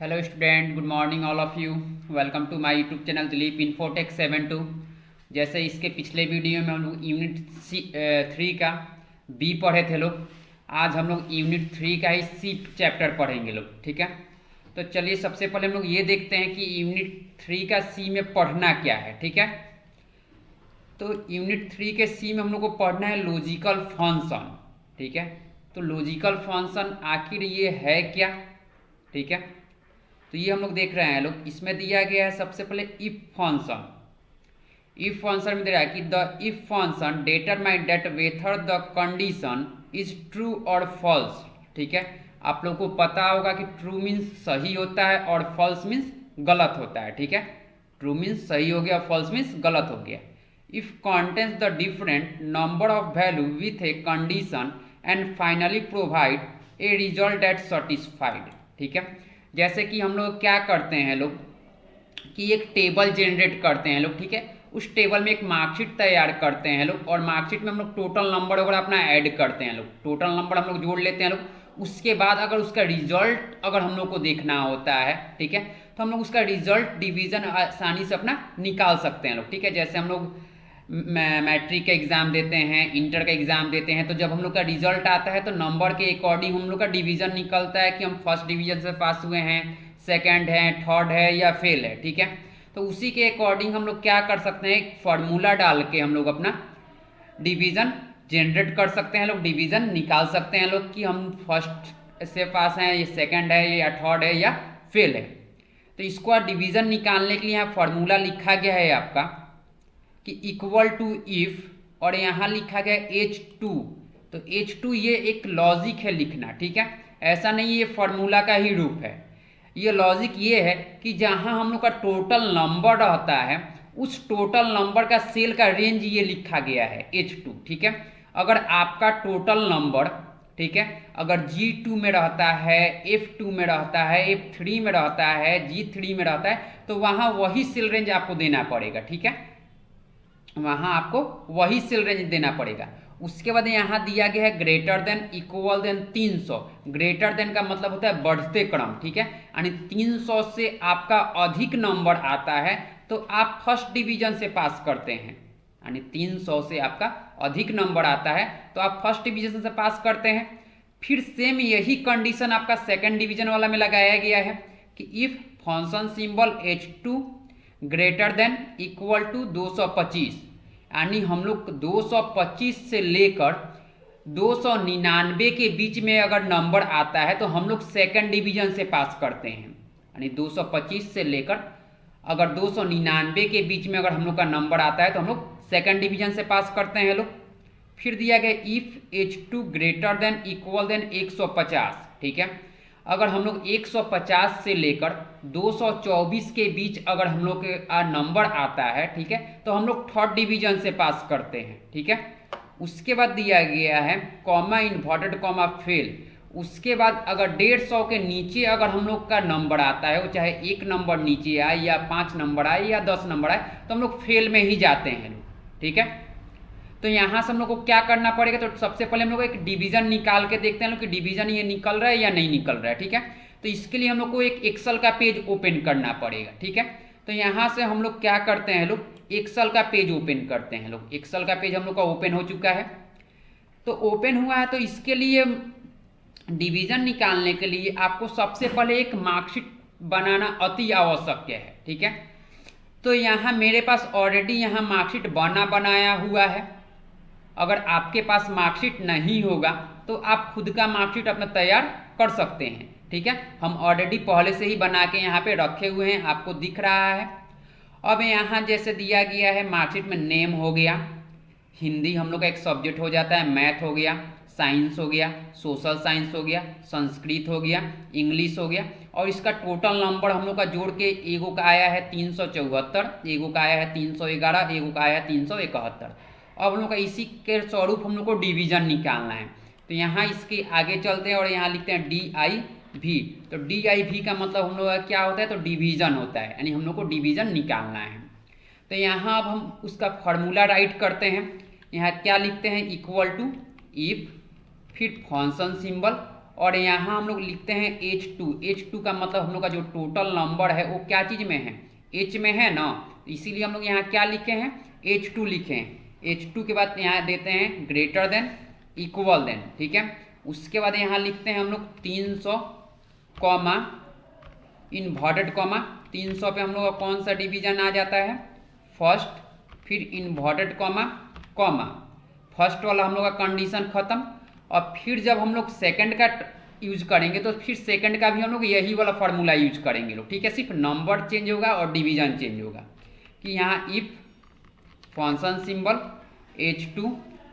Hello student, good morning all of you. Welcome to my YouTube channel Dilip Infotech 72। जैसे इसके पिछले video में हम लोग यूनिट 3 का बी पढ़े थे लोग। आज हम लोग यूनिट 3 का ही सी चैप्टर पढ़ेंगे लोग, ठीक है। तो चलिए सबसे पहले हम लोग ये देखते हैं कि यूनिट 3 का सी में पढ़ना क्या है, ठीक है। तो यूनिट 3 के सी में हम लोग को पढ़ना है लॉजिकल फंक्शन, ठीक है। तो लॉजिकल फंक्शन आखिर ये है क्या, ठीक है। तो ये हम लोग देख रहे हैं लोग, इसमें दिया गया है सबसे पहले इफ फंक्शन। इफ फंक्शन में दे रहा है कि the if function determine that whether the condition is true और फॉल्स, ठीक है। आप लोग को पता होगा कि ट्रू मीन्स सही होता है और फॉल्स मीन्स गलत होता है, ठीक है। ट्रू मीन्स सही हो गया, फॉल्स मीन्स गलत हो गया। If contains the different number of value with a condition and finally provide a result that satisfied, ठीक है। जैसे कि हम लोग क्या करते हैं लोग कि एक टेबल जनरेट करते हैं लोग, ठीक है। उस टेबल में एक मार्कशीट तैयार करते हैं लोग और मार्कशीट में हम लोग टोटल नंबर वगैरह अपना ऐड करते हैं लोग, टोटल नंबर हम लोग जोड़ लेते हैं लोग। उसके बाद अगर उसका रिजल्ट अगर हम लोग को देखना होता है, ठीक है, तो हम लोग उसका रिजल्ट डिवीजन आसानी से अपना निकाल सकते हैं लोग, ठीक है। जैसे हम लोग मैट्रिक का एग्ज़ाम देते हैं, इंटर का एग्ज़ाम देते हैं, तो जब हम लोग का रिजल्ट आता है तो नंबर के अकॉर्डिंग हम लोग का डिवीज़न निकलता है कि हम फर्स्ट डिवीज़न से पास हुए हैं, सेकंड है, थर्ड है या फेल है, ठीक है। तो उसी के अकॉर्डिंग हम लोग क्या कर सकते हैं, एक फार्मूला डाल के हम लोग अपना डिवीज़न जनरेट कर सकते हैं लोग, डिवीज़न निकाल सकते हैं लोग कि हम फर्स्ट से पास हैं, ये सेकंड है या थर्ड है या फेल है। तो इसको डिवीज़न निकालने के लिए यहाँ फार्मूला लिखा गया है आपका कि इक्वल टू इफ और यहाँ लिखा गया H2। तो H2 ये एक लॉजिक है लिखना, ठीक है। ऐसा नहीं ये फार्मूला का ही रूप है। ये लॉजिक ये है कि जहाँ हम लोग का टोटल नंबर रहता है उस टोटल नंबर का सेल का रेंज ये लिखा गया है H2, ठीक है। अगर आपका टोटल नंबर, ठीक है, अगर G2 में रहता है, F2 में रहता है, F3 में रहता है, G3 में रहता है, तो वहाँ वही सेल रेंज आपको देना पड़ेगा, ठीक है। वहां आपको वही सेल रेंज देना पड़ेगा। उसके बाद यहाँ दिया गया है greater than equal than 300। Greater than का मतलब होता है बढ़ते क्रम, ठीक है। यानी 300 से आपका अधिक नंबर आता है तो आप फर्स्ट डिवीजन से पास करते हैं। यानी 300 से आपका अधिक नंबर आता है तो आप फर्स्ट डिवीजन से पास करते हैं। फिर सेम यही कंडीशन आपका सेकंड डिवीजन वाला में लगाया गया है कि if function symbol H2 greater than equal to 225, यानी हम लोग 225 से लेकर 299 के बीच में अगर नंबर आता है तो हम लोग सेकंड डिवीजन से पास करते हैं। यानी 225 से लेकर अगर 299 के बीच में अगर हम लोग का नंबर आता है तो हम लोग सेकंड डिवीजन से पास करते हैं लोग। फिर दिया गया if H2 greater than equal than 150, ठीक है। अगर हम लोग 150 से लेकर 224 के बीच अगर हम लोग का नंबर आता है, ठीक है, तो हम लोग थर्ड डिवीजन से पास करते हैं, ठीक है। उसके बाद दिया गया है कॉमा इन्वर्टेड कॉमा फेल। उसके बाद अगर 150 के नीचे अगर हम लोग का नंबर आता है, वो चाहे एक नंबर नीचे आए या 5 नंबर आए या 10 नंबर आए, तो हम लोग फेल में ही जाते हैं, ठीक है। तो यहाँ से हम लोग को क्या करना पड़ेगा, तो सबसे पहले हम लोग एक डिवीजन निकाल के देखते हैं लोग कि डिवीजन ये निकल रहा है या नहीं निकल रहा है, ठीक है। तो इसके लिए हम लोग को एक एक्सेल का पेज ओपन करना पड़ेगा, ठीक है। तो यहाँ से हम लोग क्या करते हैं लोग, एक्सेल का पेज ओपन करते हैं लोग। एक्सेल का पेज हम लोग का ओपन हो चुका है। तो ओपन हुआ है तो इसके लिए डिवीजन निकालने के लिए आपको सबसे पहले एक मार्कशीट बनाना अति आवश्यक है, ठीक है। तो यहाँ मेरे पास ऑलरेडी यहाँ मार्कशीट बनाया हुआ है। अगर आपके पास मार्कशीट नहीं होगा तो आप खुद का मार्कशीट अपना तैयार कर सकते हैं, ठीक है। हम ऑलरेडी पहले से ही बना के यहाँ पे रखे हुए हैं, आपको दिख रहा है। अब यहाँ जैसे दिया गया है मार्कशीट में नेम हो गया, हिंदी हम लोग का एक सब्जेक्ट हो जाता है, मैथ हो गया, साइंस हो गया, सोशल साइंस हो गया, संस्कृत हो गया, इंग्लिश हो गया, और इसका टोटल नंबर हम लोग का जोड़ के एगो का आया है 374, एगो का आया है 311, एगो का आया है 371। अब हम लोग का इसी के स्वरूप हम लोग को डिवीजन निकालना है। तो यहाँ इसके आगे चलते हैं और यहाँ लिखते हैं DIV। तो DIV का मतलब हम लोग का क्या होता है, तो डिवीजन होता है, यानी हम लोग को डिवीजन निकालना है। तो यहाँ अब हम उसका फॉर्मूला राइट करते हैं। यहाँ क्या लिखते हैं, इक्वल टू इफ, फिर फंक्शन सिंबल और यहाँ हम लोग लिखते हैं H2। H2 का मतलब हम लोग का जो टोटल नंबर है वो क्या चीज़ में है, H में है ना, इसीलिए हम लोग यहाँ क्या लिखे हैं, H2 लिखे हैं। H2 के बाद यहाँ देते हैं ग्रेटर देन इक्वल देन, ठीक है। उसके बाद यहाँ लिखते हैं हम लोग 300 कॉमा इन्वर्टेड कॉमा, 300 पे हम लोग का कौन सा डिवीजन आ जाता है, फर्स्ट, फिर इन्वर्टेड कॉमा कॉमा, फर्स्ट वाला हम लोग का कंडीशन खत्म। और फिर जब हम लोग सेकंड का यूज करेंगे तो फिर सेकंड का भी हम लोग यही वाला फार्मूला यूज करेंगे लोग, ठीक है। सिर्फ नंबर चेंज होगा और डिवीजन चेंज होगा कि यहाँ if function symbol H2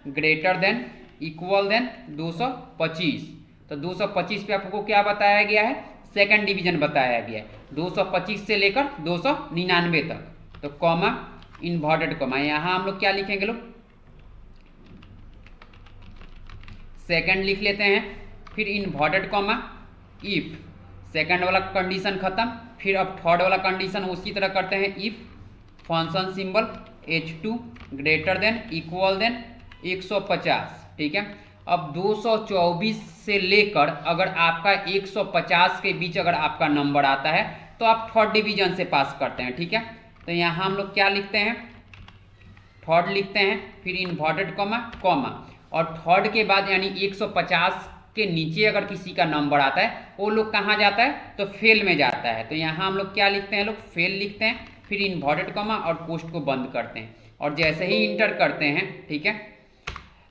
greater than equal than 225, तो 225 पे आपको क्या बताया गया है, सेकंड डिवीजन बताया गया है, 225 से लेकर 299 तक। तो कॉमा इन्वर्टेड कॉमा, यहाँ हम लोग क्या लिखेंगे लोग, सेकंड लिख लेते हैं, फिर इन्वर्टेड कॉमा इफ, सेकंड वाला कंडीशन खत्म, फिर अब थर्ड वाला कंडीशन उसी तरह करते हैं, if function symbol H2 greater than equal than 150, ठीक है। अब 224 से लेकर अगर आपका 150 के बीच अगर आपका नंबर आता है तो आप थर्ड डिवीजन से पास करते हैं, ठीक है। तो यहाँ हम लोग क्या लिखते हैं, थर्ड लिखते हैं, फिर इन्वर्टेड कॉमा कॉमा, और थर्ड के बाद यानी 150 के नीचे अगर किसी का नंबर आता है वो लोग कहाँ जाता है, तो फेल में जाता है। तो यहाँ हम लोग क्या लिखते हैं लोग, फेल लिखते हैं, फिर इन्वर्टेड कॉमा और पोस्ट को बंद करते हैं, और जैसे ही इंटर करते हैं, ठीक है,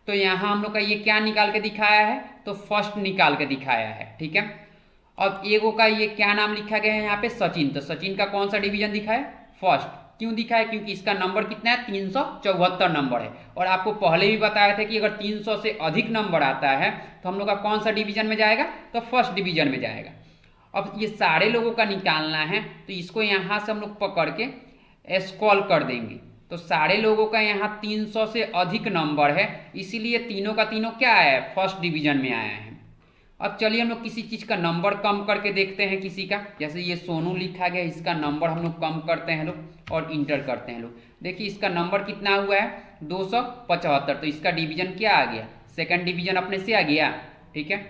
तो यहाँ हम लोग का ये क्या निकाल के दिखाया है, तो फर्स्ट निकाल के दिखाया है, ठीक है। अब एगो का ये क्या नाम लिखा गया है यहाँ पे, सचिन, तो सचिन का कौन सा डिवीजन दिखा है, फर्स्ट। क्यों दिखा है, क्योंकि इसका नंबर कितना है, 374 नंबर है, और आपको पहले भी बताया था कि अगर 300 से अधिक नंबर आता है तो हम लोग का कौन सा डिवीजन में जाएगा, तो फर्स्ट डिवीजन में जाएगा। अब ये सारे लोगों का निकालना है, तो इसको यहाँ से हम लोग पकड़ के स्क्रॉल कर देंगे, तो सारे लोगों का यहाँ 300 से अधिक नंबर है, इसीलिए तीनों का तीनों क्या आया है, फर्स्ट डिवीजन में आया है। अब चलिए हम लोग किसी चीज़ का नंबर कम करके देखते हैं किसी का, जैसे ये सोनू लिखा गया, इसका नंबर हम लोग कम करते हैं लोग और इंटर करते हैं लोग। देखिए इसका नंबर कितना हुआ है, 275, तो इसका डिवीजन क्या आ गया, सेकंड डिवीजन अपने से आ गया, ठीक है।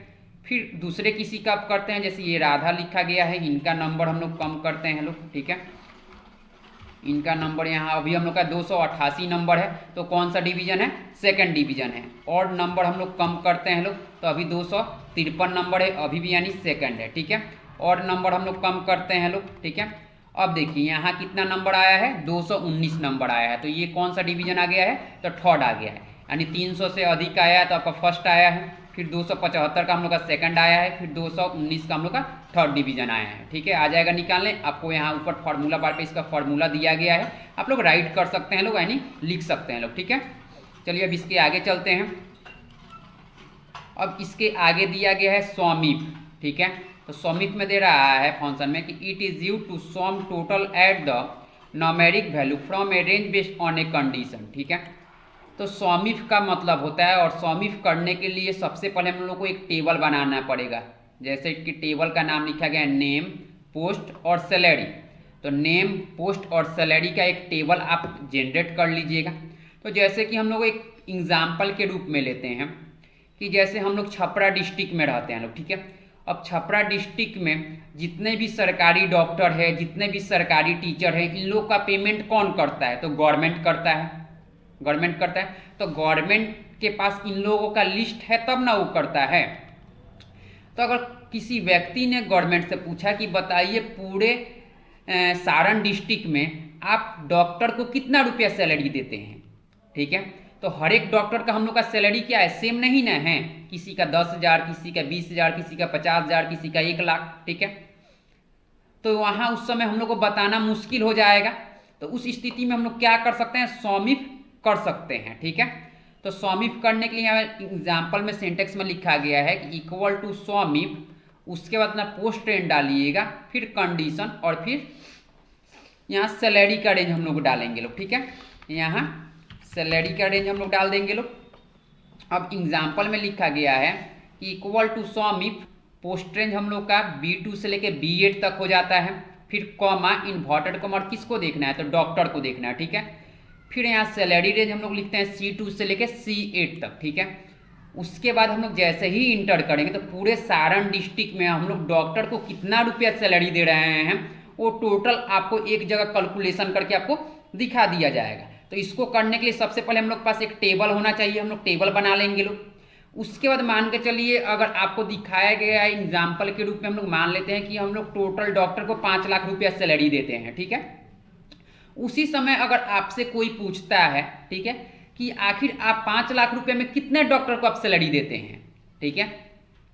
फिर दूसरे किसी का करते हैं, जैसे ये राधा लिखा गया है, इनका नंबर हम लोग कम करते हैं लोग, ठीक है। इनका नंबर यहाँ अभी हम लोग का 288 नंबर है, तो कौन सा डिवीजन है, सेकंड डिवीजन है। और नंबर हम लोग कम करते हैं लोग, तो अभी 253 नंबर है, अभी भी यानी सेकंड है, ठीक है। और नंबर हम लोग कम करते हैं लोग, ठीक है। अब देखिए यहाँ कितना नंबर आया है, 219 नंबर आया है, तो ये कौन सा डिवीजन आ गया है, तो थर्ड आ गया है, यानी 300 से अधिक आया है तो आपका फर्स्ट आया है, फिर 275 का हम लोग का सेकंड आया है, फिर 219 का हम लोग का थर्ड डिवीजन आया है, ठीक है। आ जाएगा निकालने, आपको यहाँ ऊपर फार्मूला बार पे इसका फार्मूला दिया गया है, आप लोग राइट कर सकते हैं लोग, यानी लिख सकते हैं लोग, ठीक है। चलिए अब इसके आगे चलते हैं। अब इसके आगे दिया गया है सॉमिप, ठीक है। तो सॉमिप में दे रहा है फंक्शन में कि it is use to sum total at the numeric value from a range based on a condition, ठीक है। तो सॉमिफ का मतलब होता है, और सॉमिफ करने के लिए सबसे पहले हम लोग को एक टेबल बनाना पड़ेगा, जैसे कि टेबल का नाम लिखा गया है नेम, पोस्ट और सैलरी। तो नेम, पोस्ट और सैलरी का एक टेबल आप जनरेट कर लीजिएगा। तो जैसे कि हम लोग एक एग्जाम्पल के रूप में लेते हैं कि जैसे हम लोग छपरा डिस्ट्रिक्ट में रहते हैं लोग, ठीक है। अब छपरा डिस्ट्रिक्ट में जितने भी सरकारी डॉक्टर है, जितने भी सरकारी टीचर है, इन लोग का पेमेंट कौन करता है, तो गवर्नमेंट करता है, गवर्नमेंट करता है। तो गवर्नमेंट के पास इन लोगों का लिस्ट है तब ना वो करता है। तो अगर किसी व्यक्ति ने गवर्नमेंट से पूछा कि बताइए पूरे सारण डिस्ट्रिक्ट में आप डॉक्टर को कितना रुपया सैलरी देते हैं, ठीक है। तो हर एक डॉक्टर का हम लोग का सैलरी क्या है, सेम नहीं ना है, किसी का 10,000, किसी का 20,000, किसी का 50,000, किसी का 1 लाख, ठीक है। तो वहाँ उस समय हम लोग को बताना मुश्किल हो जाएगा। तो उस स्थिति में हम लोग क्या कर सकते हैं, सॉमिफ कर सकते हैं, ठीक है। तो सॉमिफ करने के लिए यहाँ एग्जाम्पल में सिंटेक्स में लिखा गया है कि इक्वल टू सॉमिफ, उसके बाद ना पोस्ट ट्रेंड डालिएगा, फिर कंडीशन, और फिर यहाँ सैलरी का रेंज हम लोग डालेंगे लोग, ठीक है। यहाँ सैलरी का रेंज हम लोग डाल देंगे लोग। अब एग्जाम्पल में लिखा गया है कि इक्वल टू सॉमिफ, पोस्ट रेंज हम लोग का B2 से लेके B8 तक हो जाता है, फिर कॉमा इन्वर्टेड कॉमा, और किसको देखना है, तो डॉक्टर को देखना है, ठीक है। फिर यहाँ सैलरी रेंज हम लोग लिखते हैं C2 से लेके C8 तक, ठीक है। उसके बाद हम लोग जैसे ही इंटर करेंगे तो पूरे सारण डिस्ट्रिक्ट में हम लोग डॉक्टर को कितना रुपया सैलरी दे रहे हैं वो टोटल आपको एक जगह कैलकुलेशन करके आपको दिखा दिया जाएगा। तो इसको करने के लिए सबसे पहले हम लोग पास एक टेबल होना चाहिए, हम लोग टेबल बना लेंगे लोग। उसके बाद मान के चलिए अगर आपको दिखाया गया है एग्जाम्पल के रूप में हम लोग मान लेते हैं कि हम लोग टोटल डॉक्टर को 5 लाख रुपया सैलरी देते हैं, ठीक है। उसी समय अगर आपसे कोई पूछता है, ठीक है, कि आखिर आप 5 लाख रुपये में कितने डॉक्टर को आप सैलरी देते हैं, ठीक है,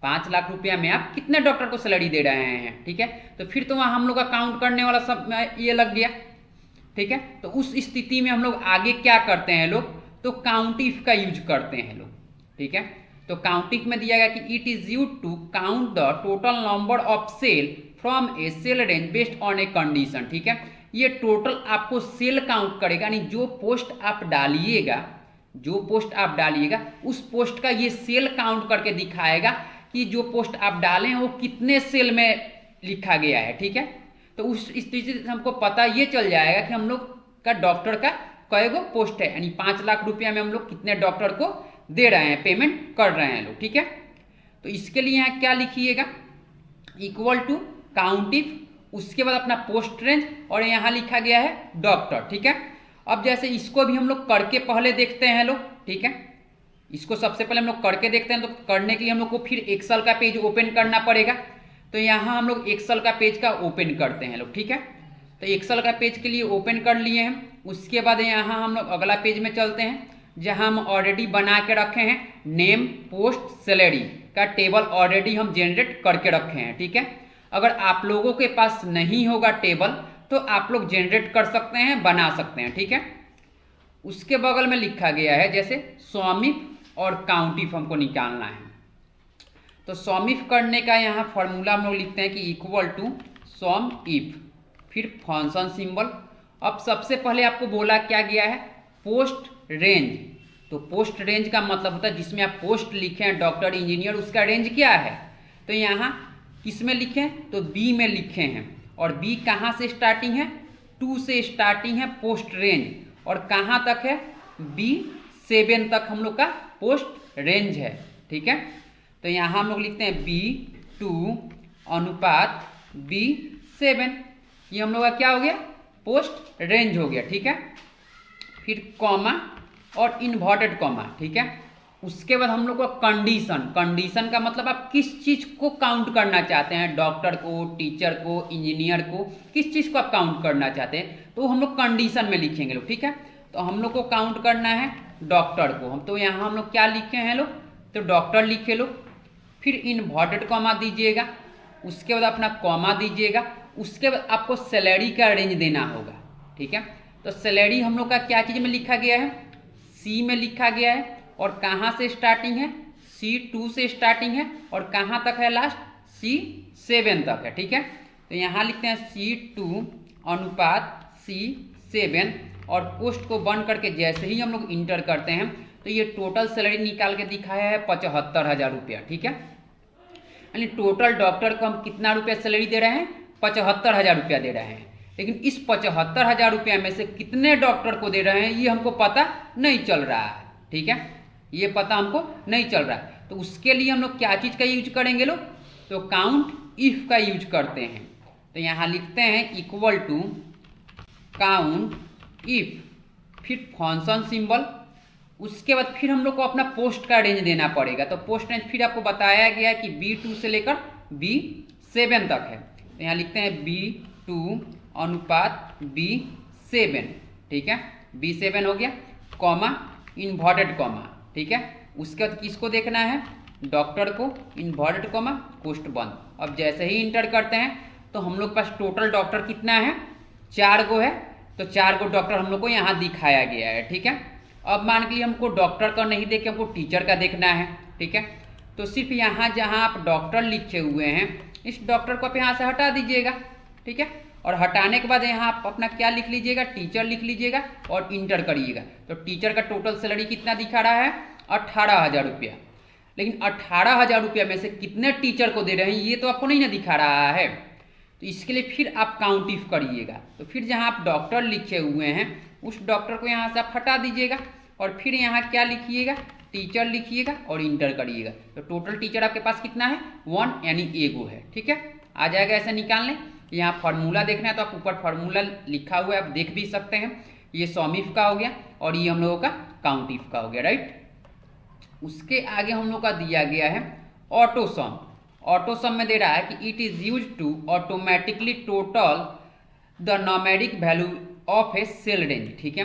5 लाख रुपया में आप कितने डॉक्टर को सैलरी दे रहे हैं, ठीक है, तो फिर तो वहाँ हम लोग का काउंट करने वाला सब ये लग गया, ठीक है। तो उस स्थिति में हम लोग आगे क्या करते हैं लोग, तो काउंट इफ का यूज करते हैं लोग, ठीक है। तो काउंट इफ में दिया गया कि it is use to count the total number of cell from a cell range based on a condition, ठीक है। ये टोटल आपको सेल काउंट करेगा, यानी जो पोस्ट आप डालिएगा, जो पोस्ट आप डालिएगा उस पोस्ट का ये सेल काउंट करके दिखाएगा कि जो पोस्ट आप डालें वो कितने सेल में लिखा गया है, ठीक है। तो उस स्थिति से हमको पता ये चल जाएगा कि हम लोग का डॉक्टर का कई गो पोस्ट है, यानी 5 लाख रुपया में हम लोग कितने डॉक्टर को दे रहे हैं, पेमेंट कर रहे हैं लोग, ठीक है। तो इसके लिए यहाँ क्या लिखिएगा, इक्वल टू काउंट इफ, उसके बाद अपना पोस्ट रेंज और यहाँ लिखा गया है डॉक्टर, ठीक है। अब जैसे इसको भी हम लोग करके पहले देखते हैं लोग, ठीक है, इसको सबसे पहले हम लोग करके देखते हैं। तो करने के लिए हम लोग को फिर एक्सेल का पेज ओपन करना पड़ेगा। तो यहाँ हम लोग एक्सेल का पेज का ओपन करते हैं लोग, ठीक है। तो एक्सेल का पेज के लिए ओपन कर लिए हैं। उसके बाद यहाँ हम लोग अगला पेज में चलते हैं जहाँ हम ऑलरेडी बना के रखे हैं नेम पोस्ट सैलरी का टेबल ऑलरेडी हम जनरेट करके रखे हैं, ठीक है। अगर आप लोगों के पास नहीं होगा टेबल तो आप लोग जनरेट कर सकते हैं, बना सकते हैं, ठीक है। उसके बगल में लिखा गया है जैसे सम इफ और काउंट इफ हमको निकालना है। तो सम इफ करने का यहाँ फॉर्मूला हम लोग लिखते हैं कि इक्वल टू सम इफ, फिर फंक्शन सिंबल। अब सबसे पहले आपको बोला क्या गया है, पोस्ट रेंज। तो पोस्ट रेंज का मतलब होता है जिसमें आप पोस्ट लिखे हैं डॉक्टर इंजीनियर, उसका रेंज क्या है। तो यहाँ किस में लिखे हैं, तो बी में लिखे हैं। और बी कहाँ से स्टार्टिंग है, 2 से स्टार्टिंग है पोस्ट रेंज, और कहाँ तक है, B7 तक हम लोग का पोस्ट रेंज है, ठीक है। तो यहाँ हम लोग लिखते हैं B2 अनुपात B7, ये हम लोग का क्या हो गया, पोस्ट रेंज हो गया, ठीक है। फिर कॉमा और इन्वर्टेड कॉमा, ठीक है। उसके बाद हम लोग को कंडीशन, कंडीशन का मतलब आप किस चीज़ को काउंट करना चाहते हैं, डॉक्टर को, टीचर को, इंजीनियर को, किस चीज़ को आप काउंट करना चाहते हैं, तो हम लोग कंडीशन में लिखेंगे लोग, ठीक है। तो हम लोग को काउंट करना है डॉक्टर को, हम तो यहाँ हम लोग क्या लिखे हैं लोग, तो डॉक्टर लिखे लोग। फिर इन्वर्टेड कॉमा दीजिएगा, उसके बाद अपना कॉमा दीजिएगा, उसके बाद आपको सैलरी का रेंज देना होगा, ठीक है। तो सैलरी हम लोग का क्या चीज़ में लिखा गया है, सी में लिखा गया है, और कहाँ से स्टार्टिंग है, C2 से स्टार्टिंग है, और कहाँ तक है लास्ट, C7 तक है, ठीक है। तो यहाँ लिखते हैं C2 अनुपात C7, और पोस्ट को बंद करके जैसे ही हम लोग इंटर करते हैं तो ये टोटल सैलरी निकाल के दिखाया है 75,000 रुपया, ठीक है। यानी टोटल डॉक्टर को हम कितना रुपया सैलरी दे रहे हैं, 75,000 रुपया दे रहे हैं। लेकिन इस 75,000 रुपया में से कितने डॉक्टर को दे रहे हैं ये हमको पता नहीं चल रहा है, ठीक है, ये पता हमको नहीं चल रहा है। तो उसके लिए हम लोग क्या चीज़ का यूज करेंगे लोग, तो काउंट इफ का यूज करते हैं। तो यहाँ लिखते हैं इक्वल टू काउंट इफ, फिर फंक्शन सिंबल। उसके बाद फिर हम लोग को अपना पोस्ट का रेंज देना पड़ेगा। तो पोस्ट रेंज फिर आपको बताया गया है कि B2 से लेकर B7 तक है। तो यहाँ लिखते हैं B2 अनुपात B7, ठीक है, B7 हो गया, कॉमा इन्वर्टेड कॉमा, ठीक है। उसके बाद किसको देखना है, डॉक्टर को, इन्वर्टेड कॉमा, पोस्ट बंद। अब जैसे ही इंटर करते हैं तो हम लोग पास टोटल डॉक्टर कितना है, 4 गो है। तो 4 गो डॉक्टर हम लोग को यहाँ दिखाया गया है, ठीक है। अब मान के लिए हमको डॉक्टर का नहीं देख के हमको टीचर का देखना है, ठीक है। तो सिर्फ यहाँ जहाँ आप डॉक्टर लिखे हुए हैं इस डॉक्टर को आप यहाँ से हटा दीजिएगा, ठीक है। और हटाने के बाद यहाँ आप अपना क्या लिख लीजिएगा, टीचर लिख लीजिएगा और इंटर करिएगा। तो टीचर का टोटल सैलरी कितना दिखा रहा है, 18,000 रुपया। लेकिन 18,000 रुपया में से कितने टीचर को दे रहे हैं ये तो आपको नहीं ना दिखा रहा है। तो इसके लिए फिर आप काउंट इफ करिएगा। तो फिर जहाँ आप डॉक्टर लिखे हुए हैं उस डॉक्टर को यहाँ से आप हटा दीजिएगा और फिर यहाँ क्या लिखिएगा, टीचर लिखिएगा और इंटर करिएगा। तो टोटल टीचर आपके पास कितना है, 1 यानी एगो है। ठीक है, आ जाएगा ऐसे निकाल लें। यहाँ फार्मूला देखना है तो आप ऊपर फार्मूला लिखा हुआ है, आप देख भी सकते हैं। ये सम इफ का हो गया और ये हम लोगों का काउंट इफ का हो गया, राइट। उसके आगे हम लोग का दिया गया है ऑटो सम। ऑटो सम में दे रहा है कि it is use to automatically total the numeric value of a cell range. ठीक है,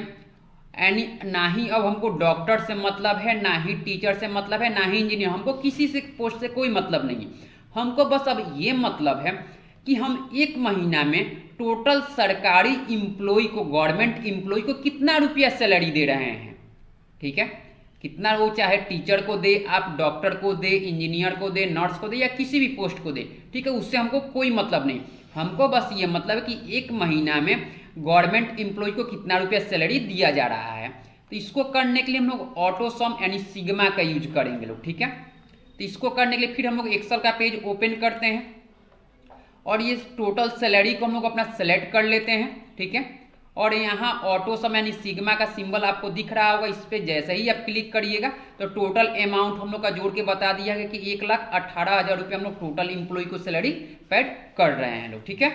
यानी ना ही अब हमको डॉक्टर से मतलब है, ना ही टीचर से मतलब है, ना ही इंजीनियर, हमको किसी से पोस्ट से कोई मतलब नहीं है। हमको बस अब ये मतलब है कि हम एक महीना में टोटल सरकारी इम्प्लॉय को, गवर्नमेंट इम्प्लॉय को कितना रुपया सैलरी दे रहे हैं। ठीक है, कितना वो चाहे टीचर को दे, आप डॉक्टर को दे, इंजीनियर को दे, नर्स को दे या किसी भी पोस्ट को दे। ठीक है, उससे हमको कोई मतलब नहीं। हमको बस ये मतलब है कि एक महीना में गवर्नमेंट एम्प्लॉय को कितना रुपया सैलरी दिया जा रहा है। तो इसको करने के लिए हम लोग ऑटो सम यानी सिग्मा का यूज करेंगे लोग। ठीक है, तो इसको करने के लिए फिर हम लोग एक्सेल का पेज ओपन करते हैं और ये टोटल सैलरी को हम लोग अपना सेलेक्ट कर लेते हैं। ठीक है, और यहाँ ऑटो सम यानी सिग्मा का सिंबल आपको दिख रहा होगा, इस पर जैसे ही आप क्लिक करिएगा तो टोटल अमाउंट हम लोग का जोड़ के बता दिया गया कि 1,18,000 रुपये हम लोग टोटल इम्प्लॉय को सैलरी पेड कर रहे हैं लोग। ठीक है,